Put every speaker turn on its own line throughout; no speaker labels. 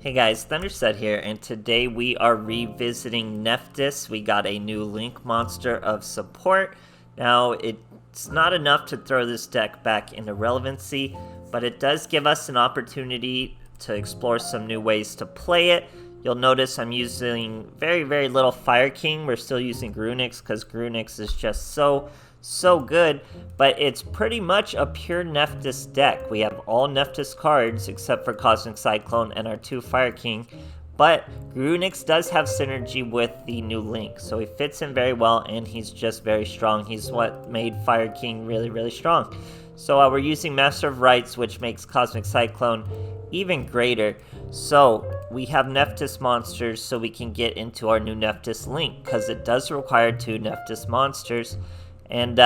Hey guys, THUNDERSTUD here, and today we are revisiting Nephthys. We got a new Link monster of support. Now, it's not enough to throw this deck back into relevancy, but it does give us an opportunity to explore some new ways to play it. You'll notice I'm using very little Fire King. We're still using Grunix because Grunix is just so good, but it's pretty much a pure Nephthys deck. We have all Nephthys cards except for Cosmic Cyclone and our 2 Fire King, but Grunix does have synergy with the new Link, so he fits in very well, and he's just very strong. He's what made Fire King really strong. So we're using Master of Rites, which makes Cosmic Cyclone even greater. So we have Nephthys monsters so we can get into our new Nephthys Link, because it does require 2 Nephthys monsters. And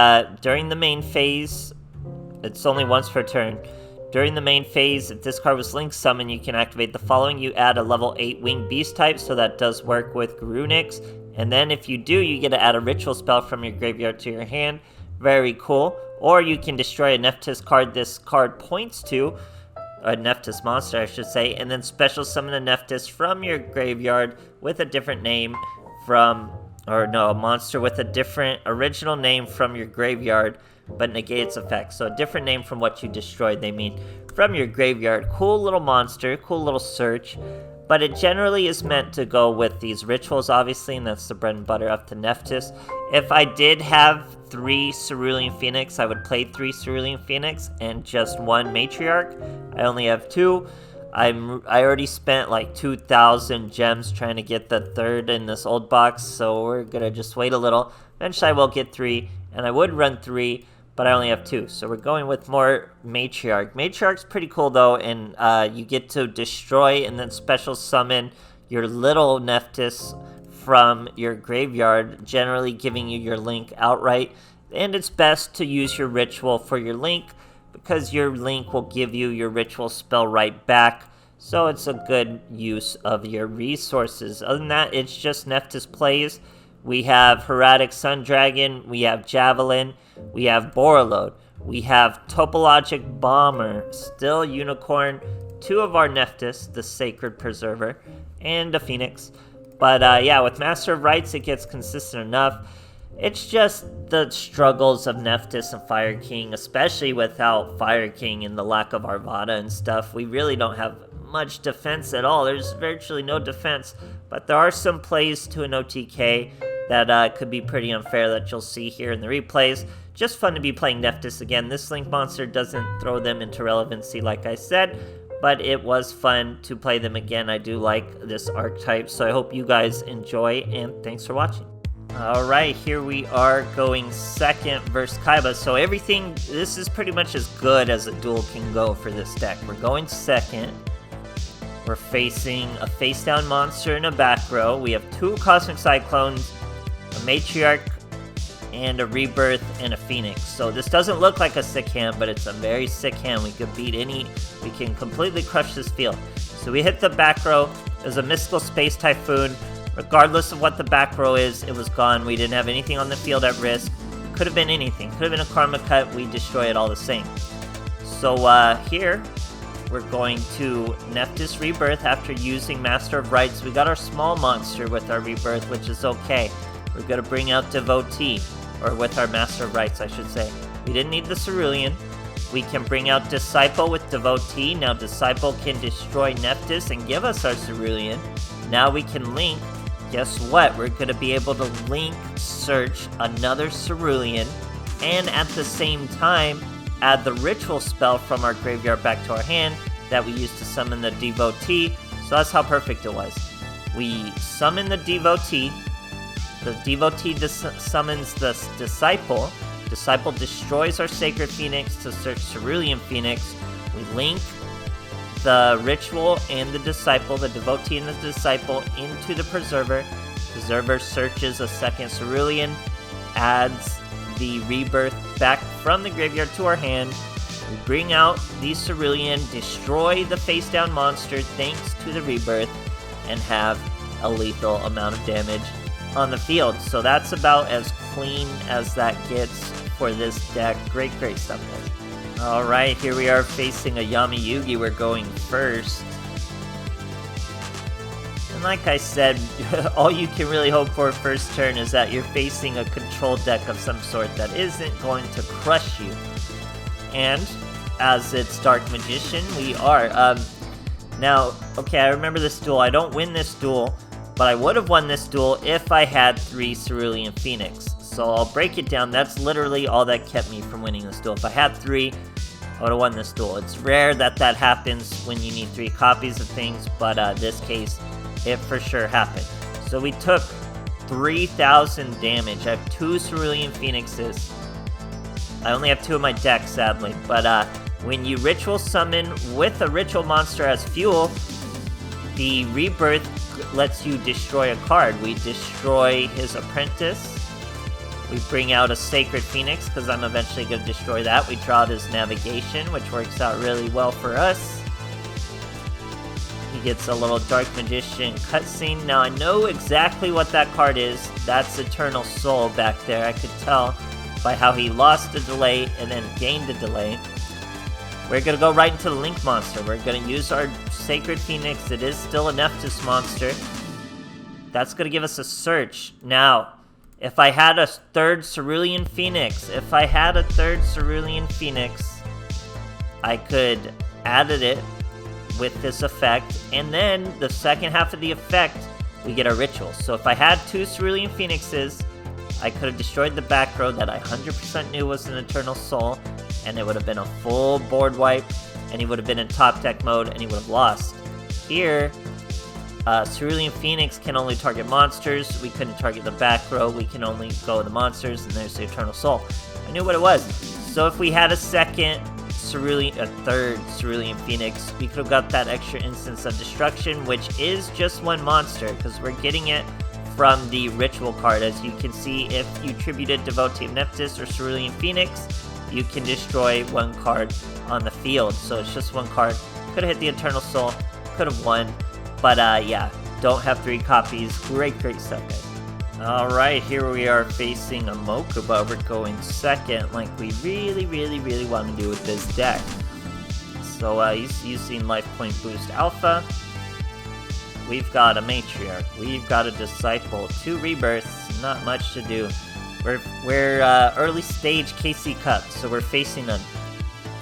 during the main phase, it's only once per turn. During the main phase, if this card was Link Summon, you can activate the following. You add a level 8 Winged Beast type, so that does work with Grunix. And then if you do, you get to add a ritual spell from your graveyard to your hand. Very cool. Or you can destroy a Nephthys card this card points to, a Nephthys monster I should say, and then special summon a Nephthys from your graveyard with a different name from... or no, a monster with a different original name from your graveyard, but negate its effect. So a different name from what you destroyed, they mean, from your graveyard. Cool little monster, cool little search, but it generally is meant to go with these rituals, obviously, and that's the bread and butter of the Nephthys. If I did have 3 Cerulean Phoenix, I would play 3 Cerulean Phoenix and just 1 Matriarch. I only have 2. I already spent like 2,000 gems trying to get the 3rd in this old box, so we're gonna just wait a little. Eventually I will get 3, and I would run 3, but I only have 2, so we're going with more Matriarch. Matriarch's pretty cool though, and you get to destroy and then special summon your little Nephthys from your graveyard, generally giving you your Link outright, and it's best to use your ritual for your Link, because your Link will give you your ritual spell right back, so it's a good use of your resources. Other than that, it's just Nephthys plays. We have Heraldic Sun Dragon, we have Javelin, we have Borreload, we have Topologic Bomber, still Unicorn, 2 of our Nephthys, the Sacred Perserver, and a Phoenix. But yeah, with Master of Rites, it gets consistent enough. It's just the struggles of Nephthys and Fire King, especially without Fire King and the lack of Arvada and stuff. We really don't have much defense at all. There's virtually no defense, but there are some plays to an OTK that could be pretty unfair that you'll see here in the replays. Just fun to be playing Nephthys again. This Link monster doesn't throw them into relevancy like I said, but it was fun to play them again. I do like this archetype, so I hope you guys enjoy, and thanks for watching. Alright, here we are going second versus Kaiba. So everything, this is pretty much as good as a duel can go for this deck. We're going second. We're facing a face-down monster in a back row. We have 2 Cosmic Cyclones, a Matriarch, and a Rebirth, and a Phoenix. So this doesn't look like a sick hand, but it's a very sick hand. We could beat any, we can completely crush this field. So we hit the back row. There's a Mystical Space Typhoon. Regardless of what the back row is, it was gone. We didn't have anything on the field at risk. Could have been anything. Could have been a Karma Cut. We destroy it all the same. So here, we're going to Nephthys Rebirth after using Master of Rites. We got our small monster with our Rebirth, which is okay. We're going to bring out Devotee, or with our Master of Rites, I should say. We didn't need the Cerulean. We can bring out Disciple with Devotee. Now Disciple can destroy Nephthys and give us our Cerulean. Now we can Link. Guess what? We're going to be able to Link search another Cerulean, and at the same time, add the ritual spell from our graveyard back to our hand that we used to summon the Devotee. So that's how perfect it was. We summon the Devotee summons the Disciple. Disciple destroys our Sacred Phoenix to search Cerulean Phoenix. We Link the Ritual and the Disciple, the Devotee and the Disciple, into the Perserver. Perserver searches a second Cerulean, adds the Rebirth back from the graveyard to our hand. We bring out the Cerulean, destroy the face-down monster thanks to the Rebirth, and have a lethal amount of damage on the field. So that's about as clean as that gets for this deck. Great stuff, guys. Alright, here we are facing a Yami Yugi. We're going first. And like I said, all you can really hope for first turn is that you're facing a control deck of some sort that isn't going to crush you. And as it's Dark Magician, we are. Now, okay, I remember this duel. I don't win this duel, but I would have won this duel if I had 3 Cerulean Phoenix. So I'll break it down. That's literally all that kept me from winning this duel. If I had 3, I would have won this duel. It's rare that that happens when you need 3 copies of things, but this case, it for sure happened. So we took 3,000 damage. I have 2 Cerulean Phoenixes. I only have 2 in my deck, sadly, but when you ritual summon with a ritual monster as fuel, the rebirth lets you destroy a card. We destroy his apprentice. We bring out a Sacred Phoenix, because I'm eventually going to destroy that. We draw out his navigation, which works out really well for us. He gets a little Dark Magician cutscene. Now, I know exactly what that card is. That's Eternal Soul back there. I could tell by how he lost a delay and then gained a delay. We're going to go right into the Link monster. We're going to use our Sacred Phoenix. It is still a Nephthys monster. That's going to give us a search. Now, if I had a 3rd Cerulean Phoenix, I could added it with this effect, and then the second half of the effect, we get a ritual. So if I had 2 Cerulean Phoenixes, I could have destroyed the back row that I 100% knew was an Eternal Soul, and it would have been a full board wipe, and he would have been in top deck mode, and he would have lost. Here, Cerulean Phoenix can only target monsters. We couldn't target the back row. We can only go the monsters, and there's the Eternal Soul. I knew what it was. So if we had a 3rd Cerulean Phoenix, we could have got that extra instance of destruction, which is just 1 monster, because we're getting it from the ritual card. As you can see, if you tributed Devotee of Nephthys or Cerulean Phoenix, you can destroy 1 card on the field. So it's just 1 card. Could have hit the Eternal Soul, could have won. But yeah, don't have 3 copies. Great stuff, guys. Alright, here we are facing a Mokuba. We're going second, like we really want to do with this deck. So he's using Life Point Boost Alpha. We've got a Matriarch. We've got a Disciple. 2 Rebirths. Not much to do. We're early stage KC Cup, so we're facing a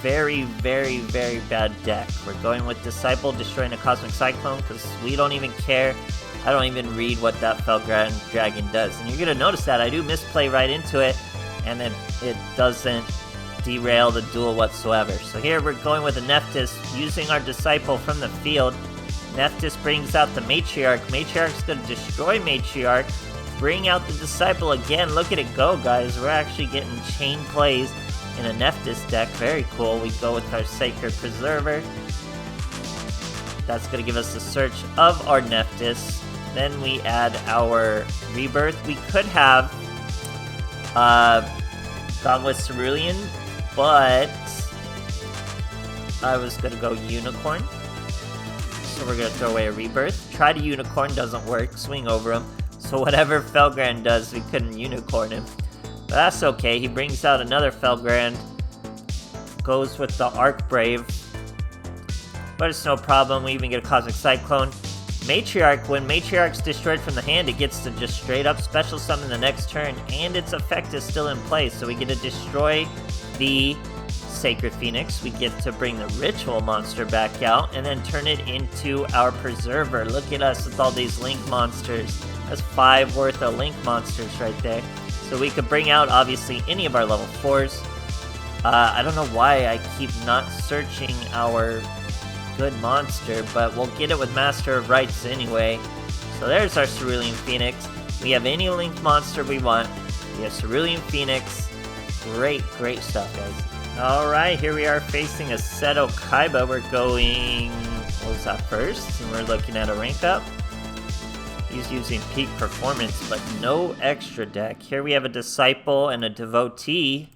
very bad deck. We're going with Disciple, destroying a Cosmic Cyclone, because we don't even care. I don't even read what that Felgrand Dragon does. And you're going to notice that I do misplay right into it, and then it doesn't derail the duel whatsoever. So here we're going with a Nephthys, using our Disciple from the field. Nephthys brings out the Matriarch. Matriarch's going to destroy Matriarch, bring out the Disciple again. Look at it go, guys. We're actually getting chain plays in a Nephthys deck. Very cool. We go with our Sacred Perserver. That's going to give us the search of our Nephthys. Then we add our Rebirth. We could have gone with Cerulean, but I was going to go Unicorn. So we're going to throw away a Rebirth. Try to Unicorn, doesn't work. Swing over him. So whatever Felgrand does, we couldn't Unicorn him. But that's okay. He brings out another Felgrand. Goes with the Arc Brave. But it's no problem. We even get a Cosmic Cyclone. Matriarch, when Matriarch's destroyed from the hand, it gets to just straight up special summon the next turn, and its effect is still in place. So we get to destroy the Sacred Phoenix. We get to bring the Ritual monster back out, and then turn it into our Perserver. Look at us with all these Link monsters. That's 5 worth of Link monsters right there. So we could bring out, obviously, any of our level 4s. I don't know why I keep not searching our good monster, but we'll get it with Master of Rites anyway. So there's our Cerulean Phoenix. We have any Link monster we want. We have Cerulean Phoenix. Great stuff, guys. Alright, here we are facing a Seto Kaiba. We're going, what was that, first? And we're looking at a rank up. He's using Peak Performance, but no extra deck. Here we have a Disciple and a Devotee.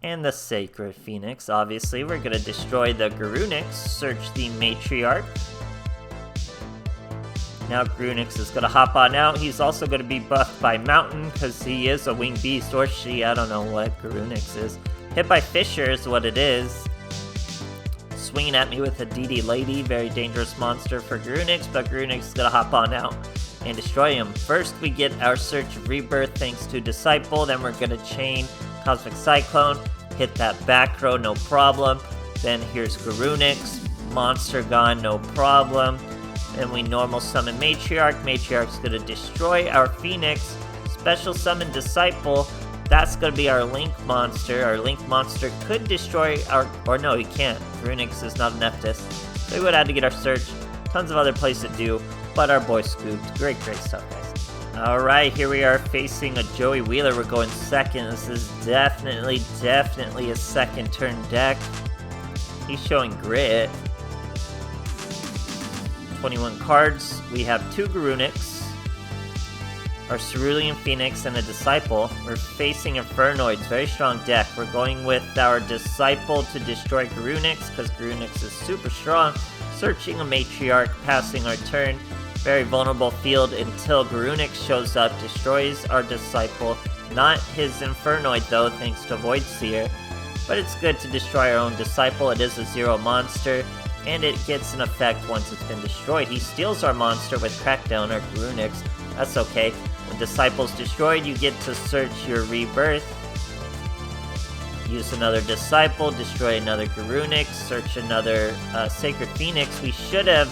And the Sacred Phoenix, obviously. We're going to destroy the Garunix, search the Matriarch. Now Garunix is going to hop on out. He's also going to be buffed by Mountain, because he is a Winged Beast, or she, I don't know what Garunix is. Hit by Fissure is what it is. swinging at me with a DD Lady. Very dangerous monster for Grunix, but Grunix is gonna hop on out and destroy him. First, we get our Search of Rebirth thanks to Disciple. Then we're gonna chain Cosmic Cyclone, hit that back row, no problem. Then here's Grunix, monster gone, no problem. Then we normal summon Matriarch. Matriarch's gonna destroy our Phoenix. Special summon Disciple. That's gonna be our Link monster. Our Link monster could destroy our, or no, he can't. Grunix is not a Nephthys. So we would have to get our Search. Tons of other plays to do, but our boy scooped. Great stuff, guys. Alright, here we are facing a Joey Wheeler. We're going second. This is definitely a second turn deck. He's showing grit. 21 cards. We have 2 Grunix, our Cerulean Phoenix, and a Disciple. We're facing Infernoids, very strong deck. We're going with our Disciple to destroy Grunix, because Grunix is super strong. Searching a Matriarch, passing our turn. Very vulnerable field until Grunix shows up, destroys our Disciple. Not his Infernoid though, thanks to Void Seer. But it's good to destroy our own Disciple. It is a 0 monster, and it gets an effect once it's been destroyed. He steals our monster with Crackdown or Grunix. That's okay. When Disciple's destroyed, you get to search your Rebirth. Use another Disciple, destroy another Grunix, search another Sacred Phoenix. We should have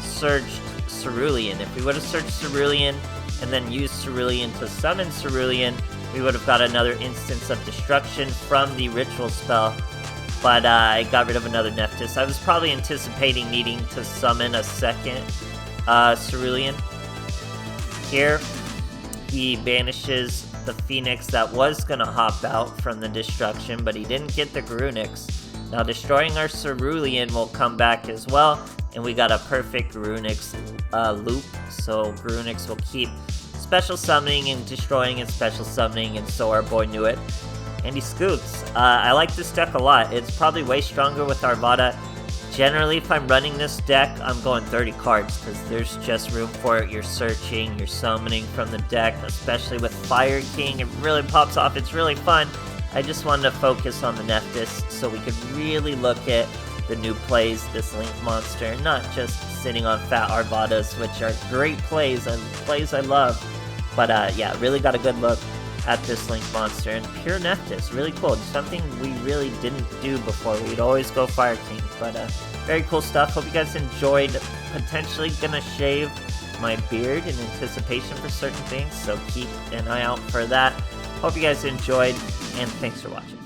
searched Cerulean. If we would have searched Cerulean and then used Cerulean to summon Cerulean, we would have got another instance of destruction from the ritual spell. But I got rid of another Nephthys. I was probably anticipating needing to summon a second Cerulean. Here, he banishes the Phoenix that was gonna hop out from the destruction, but he didn't get the Grunix. Now destroying our Cerulean will come back as well, and we got a perfect Grunix loop, so Grunix will keep special summoning and destroying and special summoning, and so our boy knew it. And he scoops. I like this deck a lot. It's probably way stronger with Armada. Generally, if I'm running this deck, I'm going 30 cards, because there's just room for it. You're searching, you're summoning from the deck, especially with Fire King. It really pops off, it's really fun. I just wanted to focus on the Nephthys so we could really look at the new plays, this Link monster, and not just sitting on fat Armadas, which are great plays and plays I love. But yeah, really got a good look at this Link monster, and pure Nephthys, really cool. Something we really didn't do before. We'd always go Fire King, but very cool stuff. Hope you guys enjoyed. Potentially gonna shave my beard in anticipation for certain things, so keep an eye out for that. Hope you guys enjoyed, and thanks for watching.